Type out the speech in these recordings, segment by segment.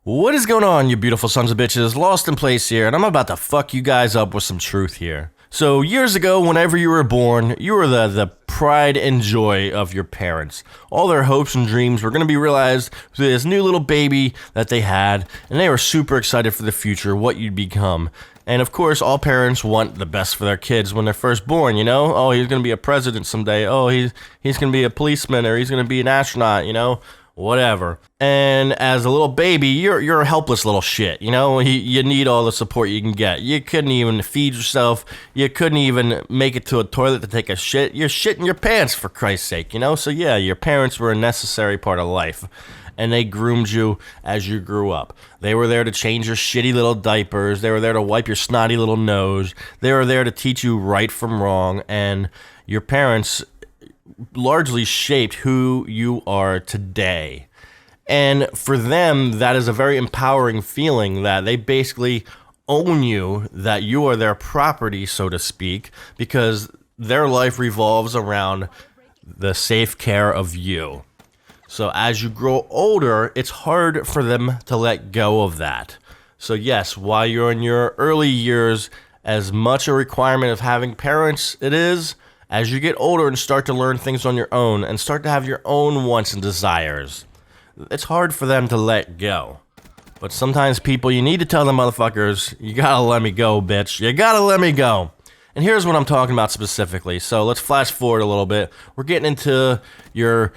What is going on, you beautiful sons of bitches? Lost in Place here, and I'm about to fuck you guys up with some truth here. So, years ago, whenever you were born, you were the pride and joy of your parents. All their hopes and dreams were going to be realized through this new little baby that they had, and they were super excited for the future, what you'd become. And of course, all parents want the best for their kids when they're first born, you know? Oh, he's going to be a president someday. Oh, he's going to be a policeman, or he's going to be an astronaut, you know? Whatever. And as a little baby, you're a helpless little shit, you know? You need all the support you can get. You couldn't even feed yourself. You couldn't even make it to a toilet to take a shit. You're shitting your pants, for Christ's sake, you know? So yeah, your parents were a necessary part of life. And they groomed you as you grew up. They were there to change your shitty little diapers. They were there to wipe your snotty little nose. They were there to teach you right from wrong. And your parents largely shaped who you are today. And for them, that is a very empowering feeling that they basically own you, that you are their property, so to speak, because their life revolves around the safe care of you. So as you grow older, it's hard for them to let go of that. So yes, while you're in your early years, as much a requirement of having parents it is, as you get older and start to learn things on your own and start to have your own wants and desires, it's hard for them to let go. But sometimes people, you need to tell them motherfuckers, you gotta let me go, bitch. You gotta let me go. And here's what I'm talking about specifically. So let's flash forward a little bit. We're getting into your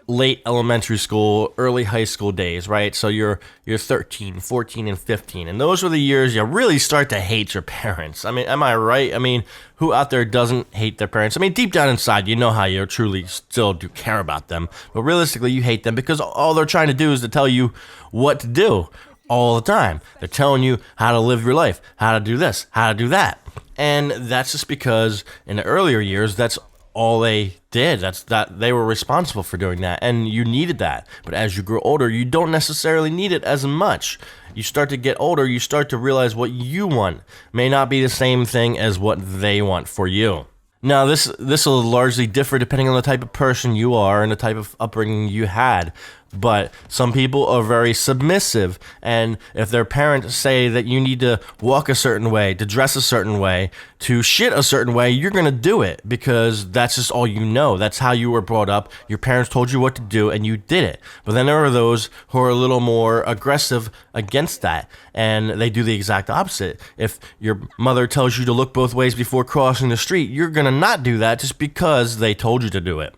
late elementary school, early high school days, right? So you're 13, 14, and 15. And those are the years you really start to hate your parents. I mean, am I right? I mean, who out there doesn't hate their parents? I mean, deep down inside, you know how you truly still do care about them. But realistically, you hate them because all they're trying to do is to tell you what to do all the time. They're telling you how to live your life, how to do this, how to do that. And that's just because in the earlier years, that's all they did. That they were responsible for doing that, and you needed that. But as you grow older, you don't necessarily need it as much. You start to get older, you start to realize what you want may not be the same thing as what they want for you. Now, this will largely differ depending on the type of person you are and the type of upbringing you had. But some people are very submissive, and if their parents say that you need to walk a certain way, to dress a certain way, to shit a certain way, you're going to do it because that's just all you know. That's how you were brought up. Your parents told you what to do, and you did it. But then there are those who are a little more aggressive against that, and they do the exact opposite. If your mother tells you to look both ways before crossing the street, you're going to not do that just because they told you to do it.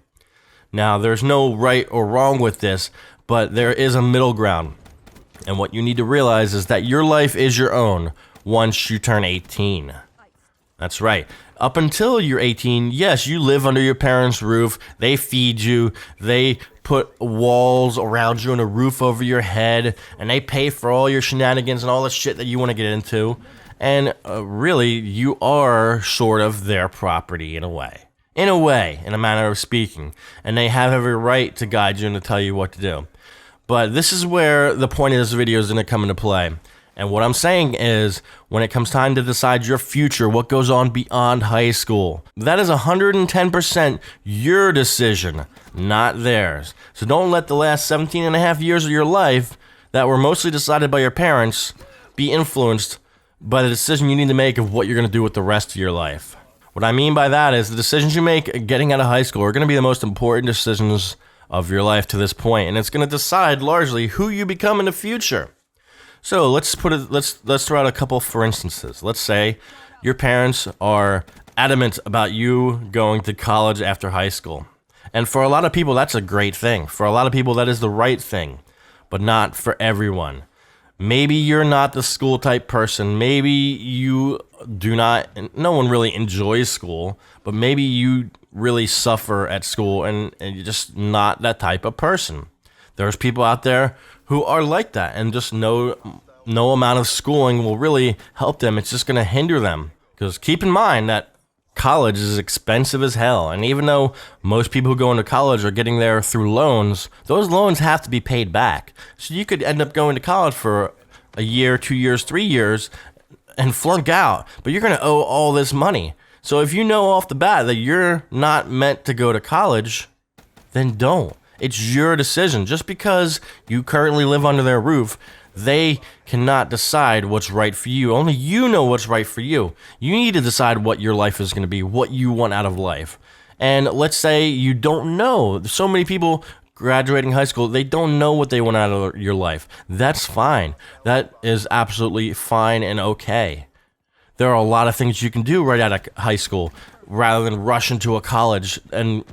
Now, there's no right or wrong with this, but there is a middle ground. And what you need to realize is that your life is your own once you turn 18. That's right. Up until you're 18, yes, you live under your parents' roof. They feed you. They put walls around you and a roof over your head. And they pay for all your shenanigans and all the shit that you want to get into. And really, you are sort of their property in a way. In a manner of speaking, and they have every right to guide you and to tell you what to do. But this is where the point of this video is going to come into play. And what I'm saying is, when it comes time to decide your future, what goes on beyond high school, that is 110% your decision, not theirs. So don't let the last 17 and a half years of your life that were mostly decided by your parents be influenced by the decision you need to make of what you're going to do with the rest of your life. What I mean by that is the decisions you make getting out of high school are going to be the most important decisions of your life to this point, and it's going to decide largely who you become in the future. So let's throw out a couple for instances. Let's say your parents are adamant about you going to college after high school. And for a lot of people, that's a great thing. For a lot of people, that is the right thing, but not for everyone. Maybe you're not the school type person. Maybe you do not, no one really enjoys school, but maybe you really suffer at school and you're just not that type of person. There's people out there who are like that, and just no amount of schooling will really help them. It's just going to hinder them. Because keep in mind that college is expensive as hell. And even though most people who go into college are getting there through loans, those loans have to be paid back. So you could end up going to college for a year, 2 years, 3 years and flunk out, but you're going to owe all this money. So if you know off the bat that you're not meant to go to college, then don't. It's your decision. Just because you currently live under their roof They cannot decide what's right for you. Only you know what's right for you. You need to decide what your life is going to be, what you want out of life. And let's say you don't know. There's so many people graduating high school, they don't know what they want out of your life. That's fine. That is absolutely fine and okay. There are a lot of things you can do right out of high school rather than rush into a college and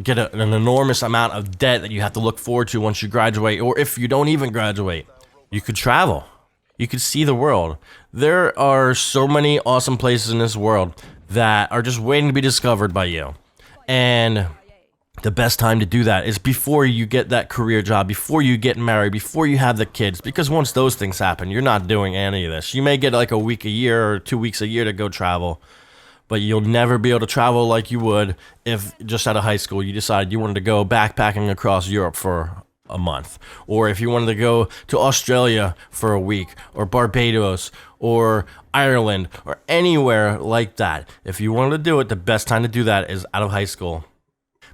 get an enormous amount of debt that you have to look forward to once you graduate, or if you don't even graduate. You could travel. You could see the world. There are so many awesome places in this world that are just waiting to be discovered by you. And the best time to do that is before you get that career job, before you get married, before you have the kids. Because once those things happen, you're not doing any of this. You may get like a week a year or 2 weeks a year to go travel, but you'll never be able to travel like you would if just out of high school you decided you wanted to go backpacking across Europe for a month. Or if you wanted to go to Australia for a week, or Barbados, or Ireland, or anywhere like that. If you wanted to do it, the best time to do that is out of high school.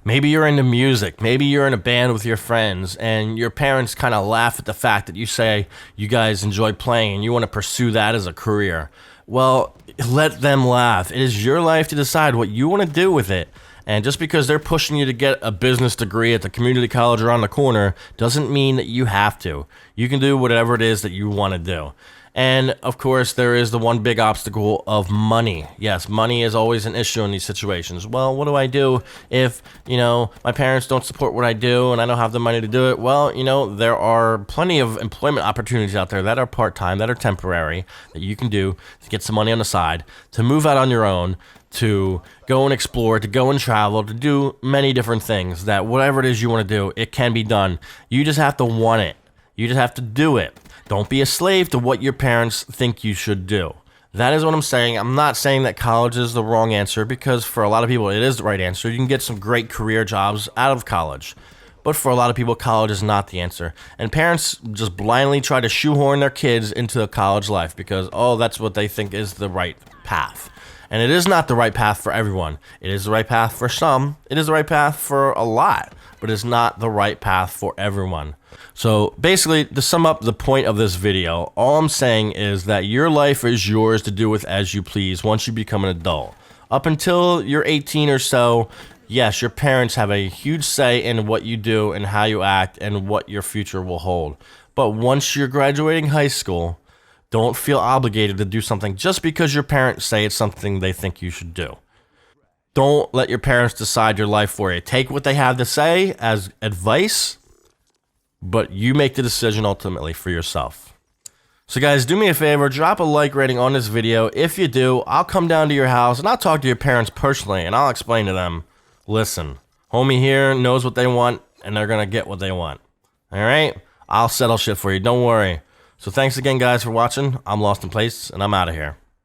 Maybe you're into music, maybe you're in a band with your friends, and your parents kind of laugh at the fact that you say you guys enjoy playing and you want to pursue that as a career. Well, let them laugh. It is your life to decide what you want to do with it. And just because they're pushing you to get a business degree at the community college around the corner doesn't mean that you have to. You can do whatever it is that you want to do. And of course, there is the one big obstacle of money. Yes, money is always an issue in these situations. Well, what do I do if, my parents don't support what I do and I don't have the money to do it? Well, there are plenty of employment opportunities out there that are part-time, that are temporary, that you can do to get some money on the side, to move out on your own, to go and explore, to go and travel, to do many different things. That whatever it is you want to do, it can be done. You just have to want it. You just have to do it. Don't be a slave to what your parents think you should do. That is what I'm saying. I'm not saying that college is the wrong answer, because for a lot of people it is the right answer. You can get some great career jobs out of college. But for a lot of people, college is not the answer. And parents just blindly try to shoehorn their kids into a college life because, that's what they think is the right path. And it is not the right path for everyone. It is the right path for some. It is the right path for a lot. But it's not the right path for everyone. So basically, to sum up the point of this video, all I'm saying is that your life is yours to do with as you please once you become an adult. Up until you're 18 or so, yes, your parents have a huge say in what you do and how you act and what your future will hold. But once you're graduating high school, don't feel obligated to do something just because your parents say it's something they think you should do. Don't let your parents decide your life for you. Take what they have to say as advice, but you make the decision ultimately for yourself. So guys, do me a favor, drop a like rating on this video. If you do, I'll come down to your house and I'll talk to your parents personally and I'll explain to them, listen, homie here knows what they want and they're gonna get what they want. Alright? I'll settle shit for you, don't worry. So thanks again guys for watching. I'm Lost in Place and I'm out of here.